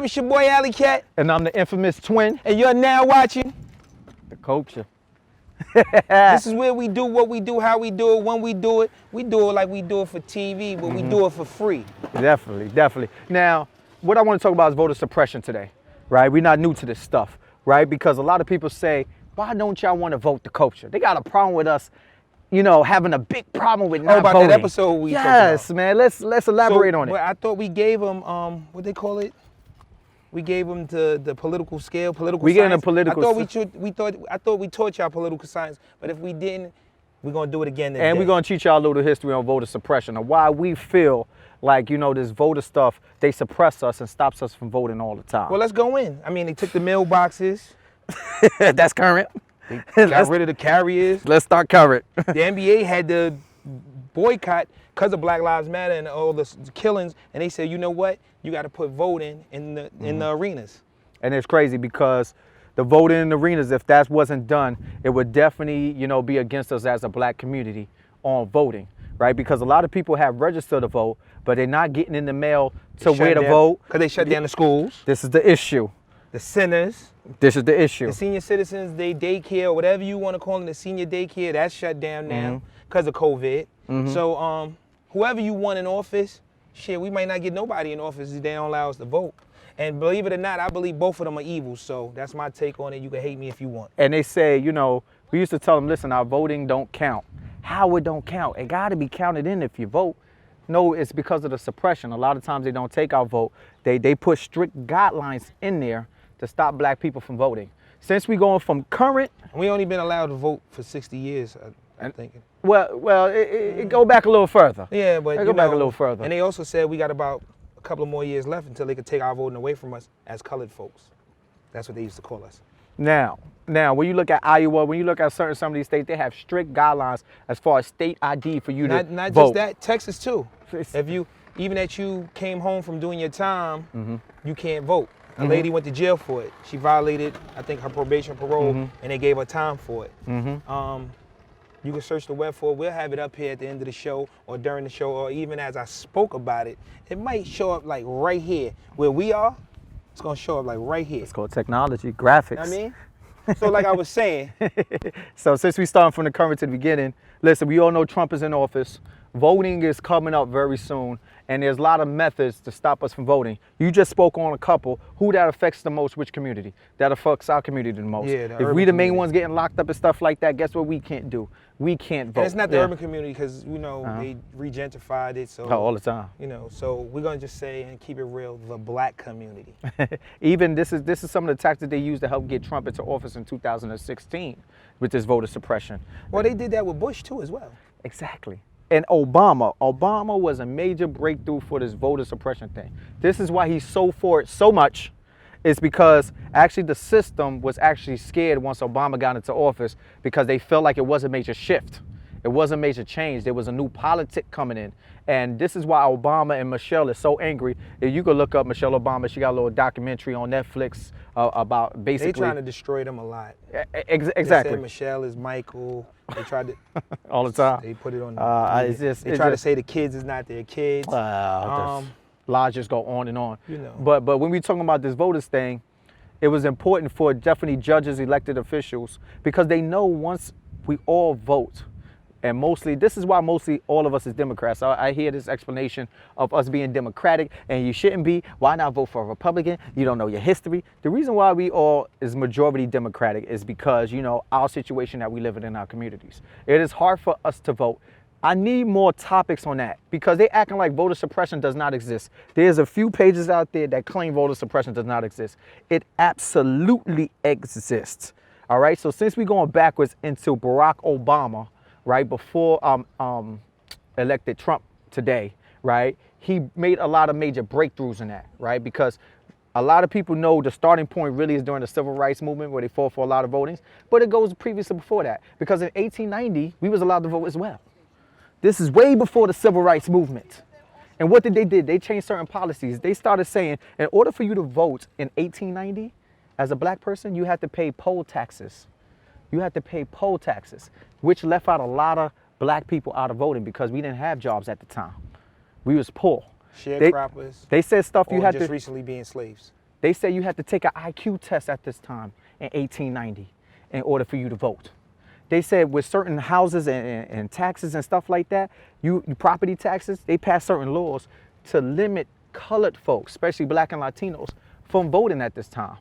It's your boy Alley Cat. And I'm the infamous twin. And you're now watching The Kultcha. This is where we do what we do, how we do it, when we do it. We do it like we do it for TV, but we do it for free. Definitely, definitely. Now, what I want to talk about is voter suppression today, right? We're not new to this stuff, right? Because a lot of people say, why don't y'all want to vote the Kultcha? They got a problem with us, you know, having a big problem with not about voting. that episode we talked Yes, about. man. Let's elaborate on it. Well, I thought we gave them, what they call it? We gave them the political scale, political we science. getting a political. I thought we taught y'all political science, but if we didn't, we're gonna do it again today. And we're gonna teach y'all a little history on voter suppression and why we feel like, you know, this voter stuff, they suppress us and stops us from voting all the time. Well, let's go in. I mean, they took the mailboxes. That's current. They got rid of the carriers. Let's start current. The NBA had to boycott because of Black Lives Matter and all the killings, and they said, you know what? You got to put voting in the arenas. And it's crazy because the voting in the arenas, if that wasn't done, it would definitely, you know, be against us as a black community on voting, right? Because a lot of people have registered to vote, but they're not getting in the mail to where to vote. Because they shut down the schools. This is the issue. The centers. This is the issue. The senior citizens, they daycare, whatever you want to call them, the senior daycare, that's shut down now because of COVID. So whoever you want in office, shit, we might not get nobody in office if they don't allow us to vote. And believe it or not, I believe both of them are evil. So that's my take on it. You can hate me if you want. And they say, you know, we used to tell them, listen, our voting don't count. How it don't count? It got to be counted in if you vote. No, it's because of the suppression. A lot of times they don't take our vote. They put strict guidelines in there to stop black people from voting. Since we going from current, we only been allowed to vote for 60 years, I'm thinking. Well, it go back a little further. Yeah, but go back a little further. And they also said we got about a couple of more years left until they could take our voting away from us as colored folks. That's what they used to call us. Now, when you look at Iowa, when you look at some of these states, they have strict guidelines as far as state ID for you to vote. Not just that, Texas too. If you, even that you came home from doing your time, you can't vote. A lady went to jail for it. She violated, I think, her probation parole, and they gave her time for it. You can search the web for it. We'll have it up here at the end of the show or during the show, or even as I spoke about it. It might show up like right here. Where we are, it's gonna show up like right here. It's called technology, graphics. You know what I mean? So like I was saying. So since we started from the current to the beginning, listen, we all know Trump is in office. Voting is coming up very soon, and there's a lot of methods to stop us from voting. You just spoke on a couple. Who that affects the most? Which community? That affects our community the most. Yeah, if we the main ones getting locked up and stuff like that, guess what we can't do? We can't vote. And it's not the urban community because, you know, they regentrified it. So all the time. You know, so we're going to just say and keep it real, the black community. Even this is some of the tactics they used to help get Trump into office in 2016 with this voter suppression. Well, they did that with Bush too as well. Exactly. And Obama was a major breakthrough for this voter suppression thing. This is why he's so for it so much, is because actually the system was actually scared once Obama got into office because they felt like it was a major shift. It was a major change. There was a new politic coming in. And this is why Obama and Michelle is so angry. If you could look up Michelle Obama, she got a little documentary on Netflix about basically. They trying to destroy them a lot. Exactly. They said Michelle is Michael. They tried to. All the time. They put it on. They try to say the kids is not their kids. Lies just go on and on. You know. But when we talking about this voters thing, it was important for definitely judges, elected officials, because they know once we all vote, and this is why mostly all of us is Democrats. I hear this explanation of us being Democratic, and you shouldn't be. Why not vote for a Republican? You don't know your history. The reason why we all is majority Democratic is because, you know, our situation that we live in our communities. It is hard for us to vote. I need more topics on that because they acting like voter suppression does not exist. There's a few pages out there that claim voter suppression does not exist. It absolutely exists. All right. So since we're going backwards into Barack Obama, right, before elected Trump today, right, he made a lot of major breakthroughs in that, right, because a lot of people know the starting point really is during the civil rights movement where they fought for a lot of votings, but it goes previously before that because in 1890, we was allowed to vote as well. This is way before the civil rights movement. And what did they do? They changed certain policies. They started saying, in order for you to vote in 1890, as a black person, you had to pay poll taxes. You had to pay poll taxes, which left out a lot of black people out of voting because we didn't have jobs at the time. We was poor. Sharecroppers. They said stuff you had just to. recently being slaves. They say you had to take an IQ test at this time in 1890 in order for you to vote. They said with certain houses and taxes and stuff like that, you property taxes, they passed certain laws to limit colored folks, especially black and Latinos, from voting at this time.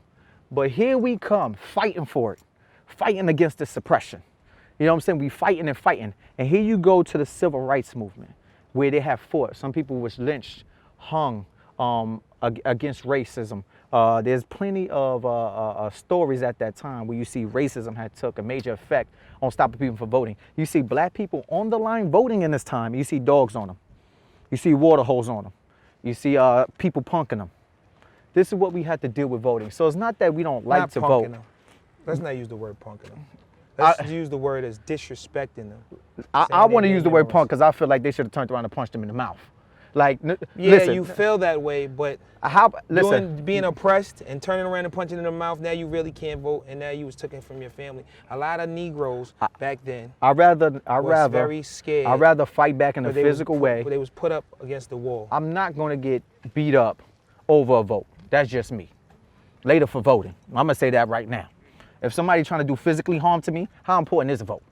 But here we come fighting for it, fighting against the suppression. You know what I'm saying? We fighting and fighting. And here you go to the civil rights movement where they have fought. Some people was lynched, hung against racism. There's plenty of stories at that time where you see racism had took a major effect on stopping people from voting. You see black people on the line voting in this time. You see dogs on them. You see water holes on them. You see people punking them. This is what we had to deal with voting. So it's not that we don't like to vote. Them. Let's not use the word punking them. Let's use the word as disrespecting them. I want to use the word punk because I feel like they should have turned around and punched them in the mouth. Like, yeah, listen, you feel that way, but being oppressed and turning around and punching in the mouth, now you really can't vote, and now you was taken from your family. A lot of Negroes back then I'd rather very scared. I'd rather fight back in a physical way. They was put up against the wall. I'm not going to get beat up over a vote. That's just me. Later for voting. I'm going to say that right now. If somebody trying to do physically harm to me, how important is a vote?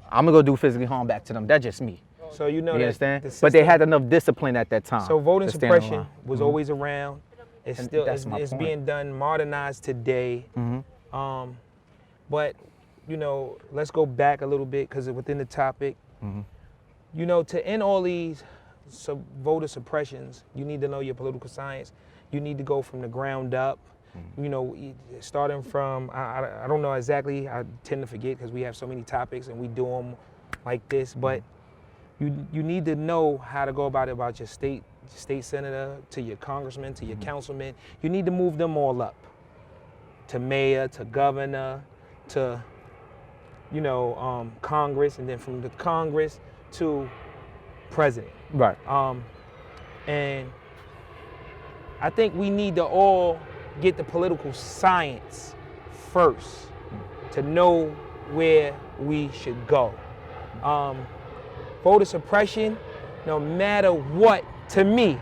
I'm going to go do physically harm back to them. That's just me. So you know, you understand? But they had enough discipline at that time. So voting suppression was always around. It's still it's being done, modernized today. But you know, let's go back a little bit because within the topic, you know, to end all these voter suppressions, you need to know your political science. You need to go from the ground up. You know, starting from I don't know exactly. I tend to forget because we have so many topics and we do them like this, but. You need to know how to go about it, about your state senator, to your congressman, to your councilman. You need to move them all up to mayor, to governor, to, you know, Congress, and then from the Congress to president. Right. And I think we need to all get the political science first to know where we should go. Voter suppression, no matter what, to me,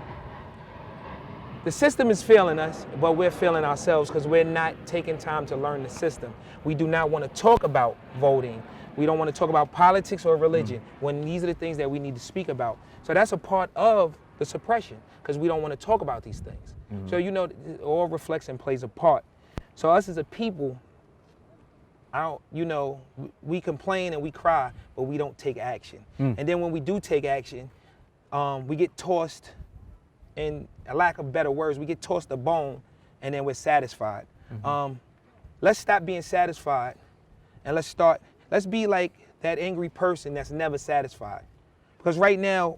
the system is failing us, but we're failing ourselves because we're not taking time to learn the system. We do not want to talk about voting. We don't want to talk about politics or religion when these are the things that we need to speak about. So that's a part of the suppression because we don't want to talk about these things. So, you know, all reflection plays a part. So us as a people, you know, we complain and we cry, but we don't take action. And then when we do take action, we get tossed, in a lack of better words, we get tossed a bone and then we're satisfied. Let's stop being satisfied and let's be like that angry person that's never satisfied. Because right now,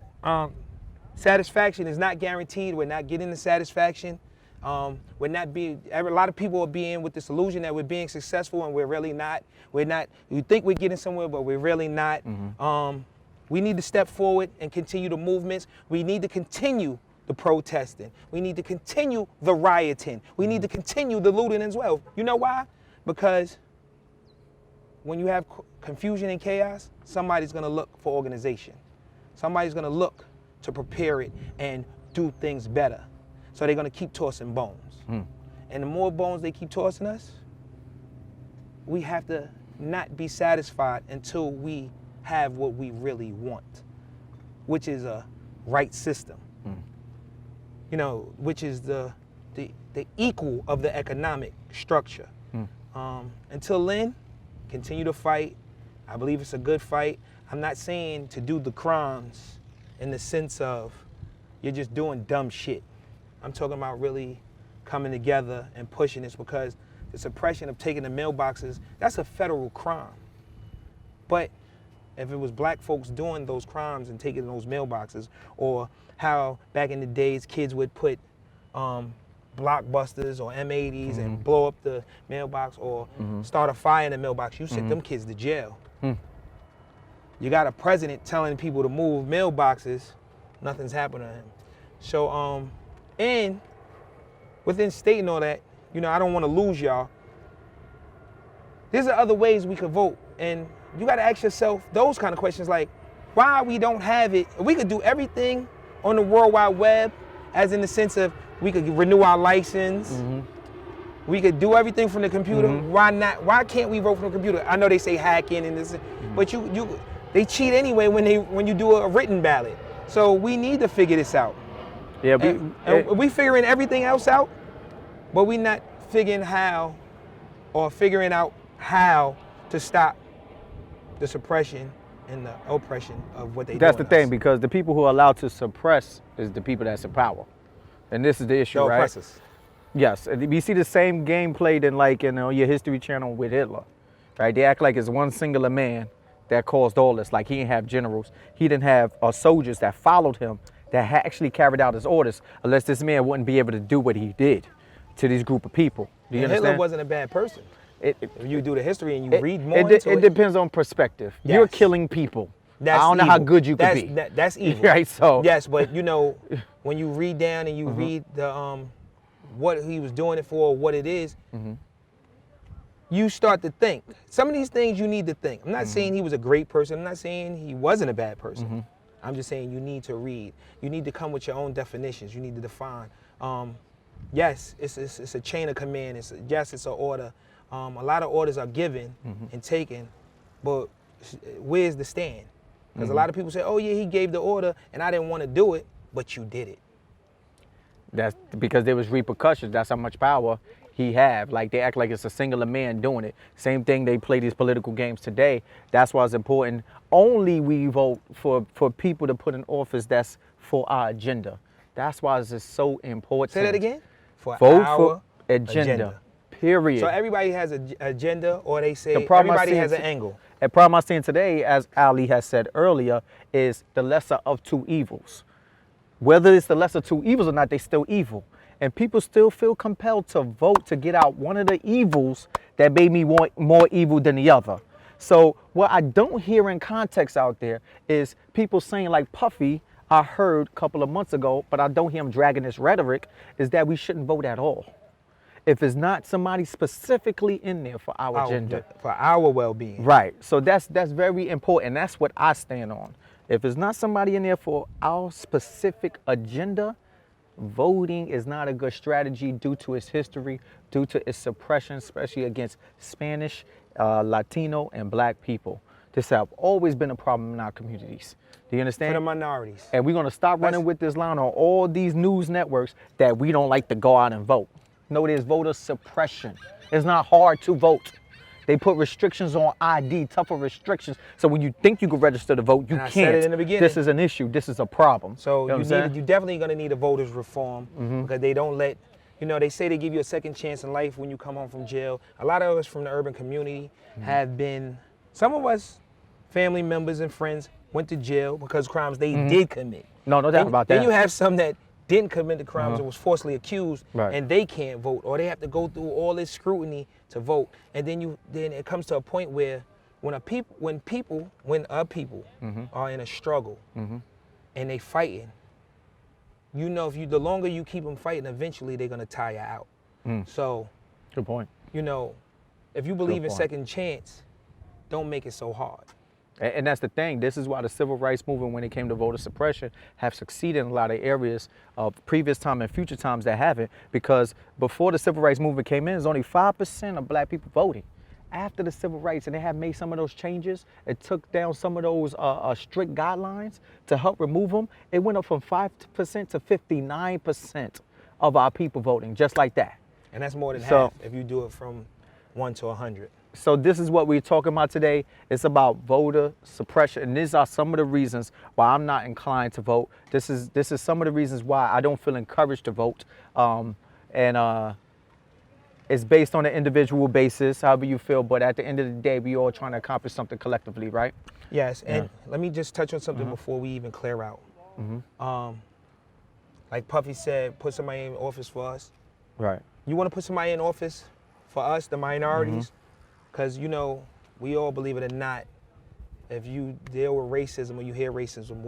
satisfaction is not guaranteed. We're not getting the satisfaction. A lot of people are being with this illusion that we're being successful and we're really not. We're not. We think we're getting somewhere, but we're really not. We need to step forward and continue the movements. We need to continue the protesting. We need to continue the rioting. We need to continue the looting as well. You know why? Because when you have confusion and chaos, somebody's going to look for organization. Somebody's going to look to prepare it and do things better. So they're going to keep tossing bones. And the more bones they keep tossing us, we have to not be satisfied until we have what we really want, which is a right system. You know, which is the equal of the economic structure. Until then, continue to fight. I believe it's a good fight. I'm not saying to do the crimes in the sense of you're just doing dumb shit. I'm talking about really coming together and pushing this because the suppression of taking the mailboxes, that's a federal crime. But if it was black folks doing those crimes and taking those mailboxes, or how back in the days kids would put blockbusters or M80s and blow up the mailbox or start a fire in the mailbox, you sent them kids to jail. You got a president telling people to move mailboxes, nothing's happening to him. So, and within stating all that, you know, I don't want to lose y'all. There's other ways we could vote, and you got to ask yourself those kind of questions like, why we don't have it? We could do everything on the World Wide Web, as in the sense of We could renew our license. We could do everything from the computer. Why not? Why can't we vote from the computer? I know they say hacking and this, but they cheat anyway when you do a written ballot. So we need to figure this out. Yeah, we figuring everything else out, but we not figuring out how to stop the suppression and the oppression of what they do. That's the thing, because the people who are allowed to suppress is the people that's in power. And this is the issue, the right? oppressors. Yes, we see the same game played in your History Channel with Hitler, right? They act like it's one singular man that caused all this. Like he didn't have generals, he didn't have soldiers that followed him that actually carried out his orders, unless this man wouldn't be able to do what he did to these group of people. Do you understand? Hitler wasn't a bad person. If you do the history and you read more into it. It depends on perspective. Yes. You're killing people. That's I don't know evil. how good you could be. That's evil. Right, so. Yes, but when you read down and you read the what he was doing it for, what it is, you start to think. Some of these things you need to think. I'm not saying he was a great person. I'm not saying he wasn't a bad person. I'm just saying you need to read. You need to come with your own definitions. You need to define. Yes, it's a chain of command. It's an order. A lot of orders are given and taken, but where's the stand? Because a lot of people say, oh yeah, he gave the order and I didn't want to do it, but you did it. That's because there was repercussions. That's how much power he had. Like they act like it's a singular man doing it. Same thing, they play these political games today. That's why it's important. Only we vote for people to put in office that's for our agenda. That's why it's just so important. Say that again? Vote for agenda. Period. So everybody has an agenda, or they say problem everybody has an angle. The problem I'm seeing today, as Ali has said earlier, is the lesser of two evils. Whether it's the lesser two evils or not, they still evil. And people still feel compelled to vote to get out one of the evils that made me want more evil than the other. So what I don't hear in context out there is people saying like Puffy, I heard a couple of months ago, but I don't hear him dragging this rhetoric, is that we shouldn't vote at all. If it's not somebody specifically in there for our agenda. For our well-being. Right. So that's very important. That's what I stand on. If it's not somebody in there for our specific agenda, voting is not a good strategy due to its history, due to its suppression, especially against Spanish, Latino, and Black people. This has always been a problem in our communities. Do you understand? For the minorities. And we're going to stop running with this line on all these news networks that we don't like to go out and vote. No, there's voter suppression. It's not hard to vote. They put restrictions on ID, tougher restrictions. So when you think you can register to vote, you can't. I said it in the beginning. This is an issue. This is a problem. So you definitely going to need a voters reform because they don't let, they say they give you a second chance in life when you come home from jail. A lot of us from the urban community have been, some of us, family members and friends, went to jail because crimes they did commit. No doubt about that. Then you have some that didn't commit the crimes and was falsely accused, and they can't vote, or they have to go through all this scrutiny to vote. And then it comes to a point where when people are in a struggle and they fighting, the longer you keep them fighting, eventually they're gonna tire out. So, good point. If you believe in second chance, don't make it so hard. And that's the thing. This is why the civil rights movement, when it came to voter suppression, have succeeded in a lot of areas of previous time and future times that haven't. Because before the civil rights movement came in, there's only 5% of Black people voting. After the civil rights, and they have made some of those changes, it took down some of those strict guidelines to help remove them. It went up from 5% to 59% of our people voting, just like that. And that's more than half if you do it from 1 to 100. So this is what we're talking about today. It's about voter suppression, and these are some of the reasons why I'm not inclined to vote. This is some of the reasons why I don't feel encouraged to vote. It's based on an individual basis, however you feel. But at the end of the day, we all trying to accomplish something collectively, right? Yes. And let me just touch on something before we even clear out. Like Puffy said, put somebody in office for us. Right. You want to put somebody in office for us, the minorities? Because, we all, believe it or not, if you deal with racism or you hear racism,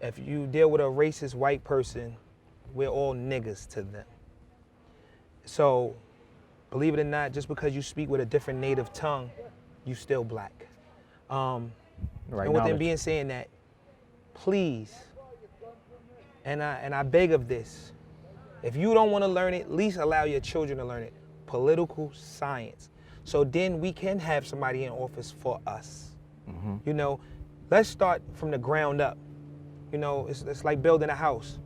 if you deal with a racist white person, we're all niggas to them. So, believe it or not, just because you speak with a different native tongue, you still Black. And with them saying that, please, and I beg of this. If you don't want to learn it, at least allow your children to learn it. Political science. So then we can have somebody in office for us. You know, let's start from the ground up. You know, it's like building a house.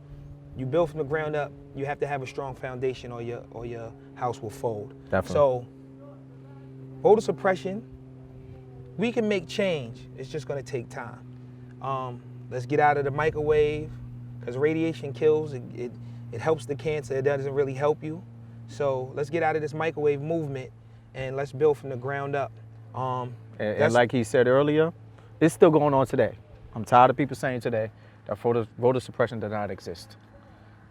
You build from the ground up, you have to have a strong foundation or your house will fold. Definitely. So voter suppression, we can make change. It's just gonna take time. Let's get out of the microwave, because radiation kills. It helps the cancer, it doesn't really help you. So let's get out of this microwave movement and let's build from the ground up. And like he said earlier, it's still going on today. I'm tired of people saying today that voter suppression does not exist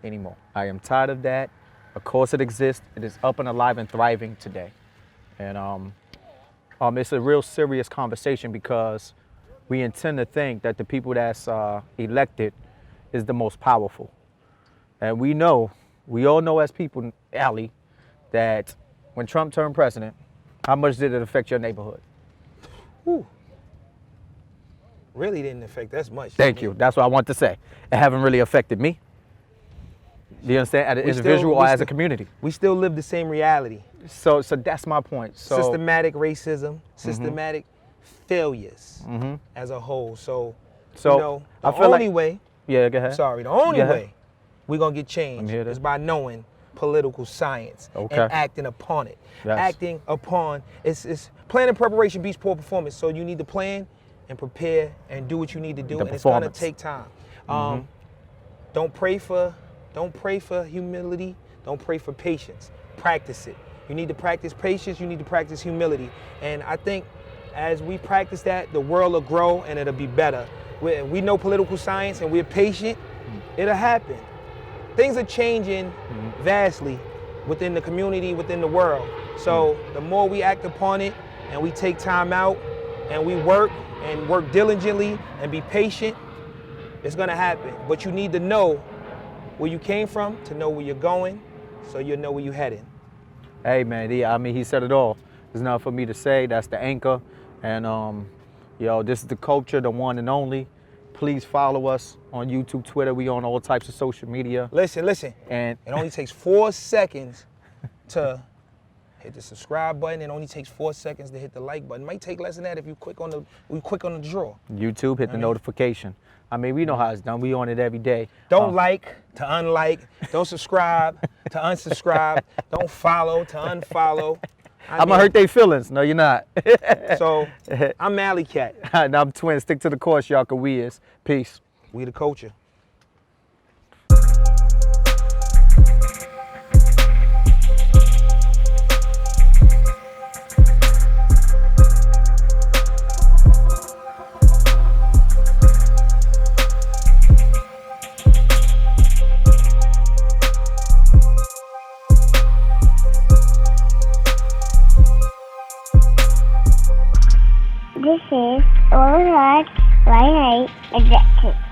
anymore. I am tired of that. Of course it exists. It is up and alive and thriving today. And it's a real serious conversation because we intend to think that the people that's elected is the most powerful. And we all know as people, Allie, that when Trump turned president, how much did it affect your neighborhood? Whew. Really didn't affect as much. Thank you. That's what I want to say. It haven't really affected me. Do you understand? As an individual or as a community. We still live the same reality. So that's my point. So systematic racism, systematic failures as a whole. So you know, the only way. Yeah, go ahead. Sorry, the only way we're gonna get change is by knowing political science and acting upon it. Yes. Acting upon it's plan and preparation beats poor performance. So you need to plan and prepare and do what you need to do, and it's gonna take time. Don't pray for humility. Don't pray for patience. Practice it. You need to practice patience. You need to practice humility. And I think as we practice that, the world will grow and it'll be better. We know political science and we're patient. It'll happen. Things are changing vastly within the community, within the world. So the more we act upon it and we take time out and we work diligently and be patient, it's gonna happen. But you need to know where you came from to know where you're going, so you'll know where you're heading. Hey man, I mean, he said it all. There's nothing for me to say. That's the anchor. And this is the culture, the one and only. Please follow us on YouTube, Twitter. We on all types of social media. Listen. And it only takes 4 seconds to hit the subscribe button. It only takes 4 seconds to hit the like button. It might take less than that if you click on the draw. YouTube, hit the notification. I mean, we know how it's done. We on it every day. Don't like to unlike. Don't subscribe to unsubscribe. Don't follow to unfollow. I'm gonna hurt their feelings. No, you're not. So, I'm Alley Cat. And I'm Twin. Stick to the course, y'all, 'cause we is. Peace. We the culture.